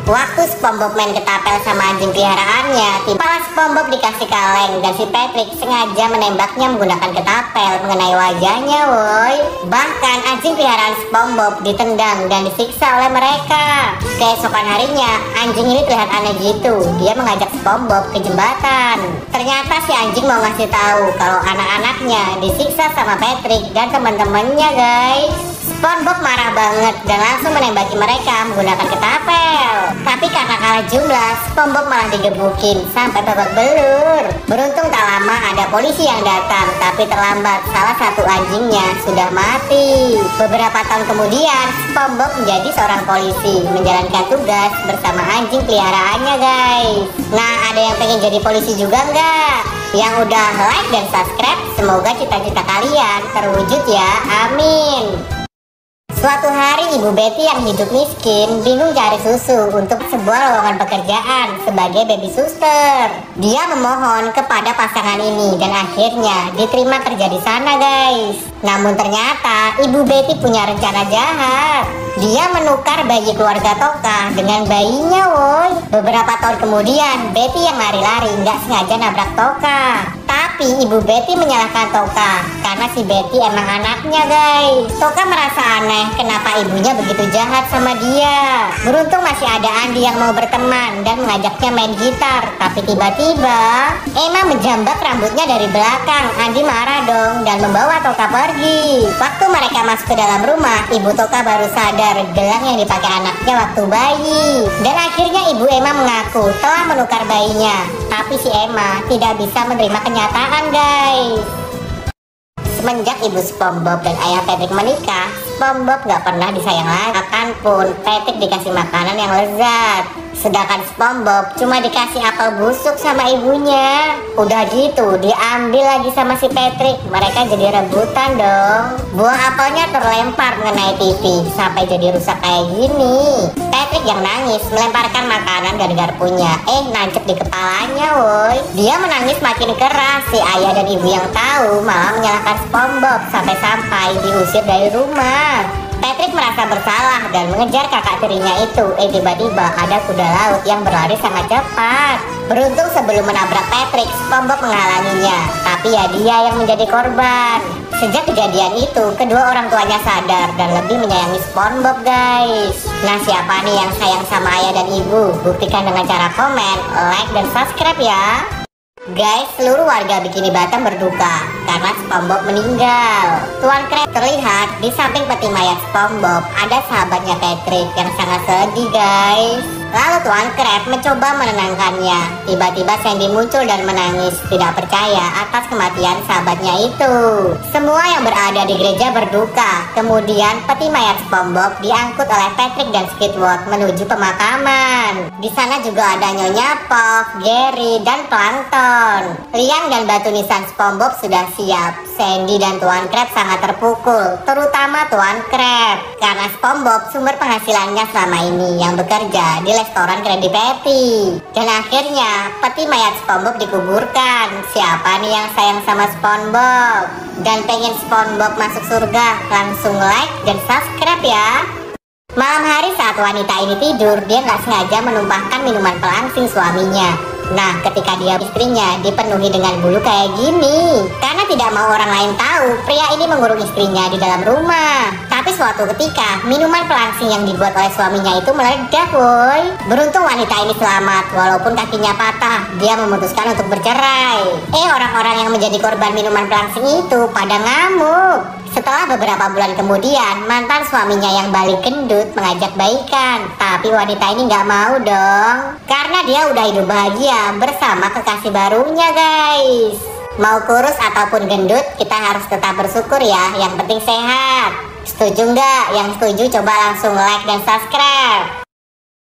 Waktu SpongeBob main ketapel sama anjing peliharaannya, tiba-tiba SpongeBob dikasih kaleng dan si Patrick sengaja menembaknya menggunakan ketapel mengenai wajahnya, woi. Bahkan anjing peliharaan SpongeBob ditendang dan disiksa oleh mereka. Keesokan harinya, anjing ini terlihat aneh gitu. Dia mengajak SpongeBob ke jembatan. Ternyata si anjing mau ngasih tahu kalau anak-anaknya disiksa sama Patrick dan teman-temannya, guys. SpongeBob marah banget dan langsung menembaki mereka menggunakan ketapel. Tapi karena kalah jumlah, SpongeBob malah digebukin sampai babak belur. Beruntung tak lama ada polisi yang datang, tapi terlambat, salah satu anjingnya sudah mati. Beberapa tahun kemudian, SpongeBob menjadi seorang polisi, menjalankan tugas bersama anjing peliharaannya, guys. Nah, ada yang pengen jadi polisi juga nggak? Yang udah like dan subscribe, semoga cita-cita kalian terwujud ya, amin. Suatu hari Ibu Betty yang hidup miskin bingung cari susu untuk sebuah lowongan pekerjaan sebagai baby suster. Dia memohon kepada pasangan ini dan akhirnya diterima kerja di sana, guys. Namun ternyata Ibu Betty punya rencana jahat. Dia menukar bayi keluarga Toka dengan bayinya, woi. Beberapa tahun kemudian Betty yang lari-lari nggak sengaja nabrak Toka. Tapi Ibu Betty menyalahkan Toka karena si Betty emang anaknya, guys. Toka merasa aneh kenapa ibunya begitu jahat sama dia. Beruntung masih ada Andy yang mau berteman dan mengajaknya main gitar. Tapi tiba-tiba Emma menjambak rambutnya dari belakang. Andy marah dong dan membawa Toka pergi. Waktu mereka masuk ke dalam rumah, Ibu Toka baru sadar gelang yang dipakai anaknya waktu bayi. Dan akhirnya Ibu Emma mengaku telah menukar bayinya. Tapi si Emma tidak bisa menerima kenyataan, guys. Semenjak Ibu SpongeBob dan Ayah Patrick menikah, SpongeBob gak pernah disayang lagi. Kapanpun Patrick dikasih makanan yang lezat, sedangkan SpongeBob cuma dikasih apel busuk sama ibunya. Udah gitu diambil lagi sama si Patrick. Mereka jadi rebutan dong. Buah apelnya terlempar mengenai TV sampai jadi rusak kayak gini. Patrick yang nangis melemparkan makanan dari garpunya, nancep di kepalanya, woi. Dia menangis makin keras. Si ayah dan ibu yang tahu malah menyalahkan SpongeBob sampai-sampai diusir dari rumah. Patrick merasa bersalah dan mengejar kakak tirinya itu. Tiba-tiba ada kuda laut yang berlari sangat cepat. Beruntung sebelum menabrak Patrick, SpongeBob menghalanginya. Tapi ya dia yang menjadi korban. Sejak kejadian itu, kedua orang tuanya sadar dan lebih menyayangi SpongeBob, guys. Nah, siapa nih yang sayang sama ayah dan ibu? Buktikan dengan cara komen, like, dan subscribe ya. Guys, seluruh warga Bikini Bottom berduka karena SpongeBob meninggal. Tuan Krab terlihat di samping peti mayat SpongeBob ada sahabatnya Patrick yang sangat sedih, guys. Lalu Tuan Krab mencoba menenangkannya. Tiba-tiba Sandy muncul dan menangis, tidak percaya atas kematian sahabatnya itu. Semua yang berada di gereja berduka. Kemudian peti mayat SpongeBob diangkut oleh Patrick dan Squidward menuju pemakaman. Di sana juga ada Nyonya Puff, Gary, dan Plankton. Liang dan batu nisan SpongeBob sudah siap. Sandy dan Tuan Krab sangat terpukul, terutama Tuan Krab, karena SpongeBob sumber penghasilannya selama ini yang bekerja di restoran Krabby Patty. Dan akhirnya peti mayat SpongeBob dikuburkan. Siapa nih yang sayang sama SpongeBob dan pengen SpongeBob masuk surga? Langsung like dan subscribe ya. Malam hari saat wanita ini tidur, dia nggak sengaja menumpahkan minuman pelangsing suaminya. Nah, ketika dia istrinya dipenuhi dengan bulu kayak gini, karena tidak mau orang lain tahu, pria ini mengurung istrinya di dalam rumah. Tapi suatu ketika, minuman pelangsing yang dibuat oleh suaminya itu meledak, woi. Beruntung wanita ini selamat, walaupun kakinya patah. Dia memutuskan untuk bercerai. Orang-orang yang menjadi korban minuman pelangsing itu pada ngamuk. Setelah beberapa bulan kemudian, mantan suaminya yang balik gendut mengajak baikan. Tapi wanita ini nggak mau dong, karena dia udah hidup bahagia bersama kekasih barunya, guys. Mau kurus ataupun gendut, kita harus tetap bersyukur ya. Yang penting sehat. Setuju nggak? Yang setuju coba langsung like dan subscribe.